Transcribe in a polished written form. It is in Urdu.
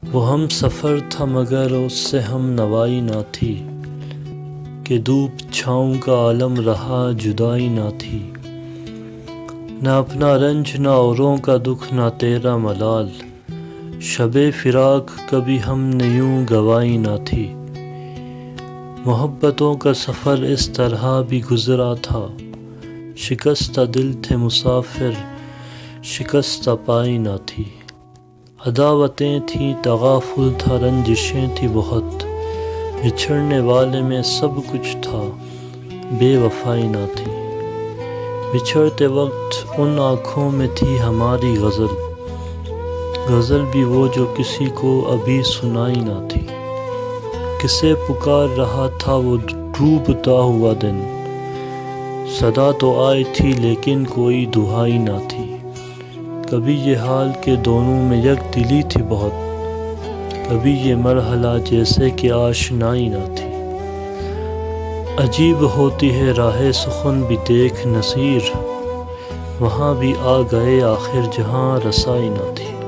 وہ ہم سفر تھا مگر اس سے ہم نوائی نہ تھی، کہ دھوپ چھاؤں کا عالم رہا جدائی نہ تھی۔ نہ اپنا رنج نہ اوروں کا دکھ نہ تیرا ملال، شب فراق کبھی ہم نے یوں گوائی نہ تھی۔ محبتوں کا سفر اس طرح بھی گزرا تھا، شکستہ دل تھے مسافر شکستہ پائی نہ تھی۔ عداوتیں تھیں تغافل تھا رنجشیں تھی بہت، بچھڑنے والے میں سب کچھ تھا بے وفائی نہ تھی۔ بچھڑتے وقت ان آنکھوں میں تھی ہماری غزل، غزل بھی وہ جو کسی کو ابھی سنائی نہ تھی۔ کسے پکار رہا تھا وہ ڈوبتا ہوا دن، صدا تو آئی تھی لیکن کوئی دہائی نہ تھی۔ کبھی یہ حال کہ دونوں میں یک دلی تھی بہت، کبھی یہ مرحلہ جیسے کہ آشنائی نہ تھی۔ عجیب ہوتی ہے راہ سخن بھی دیکھ نصیر، وہاں بھی آ گئے آخر جہاں رسائی نہ تھی۔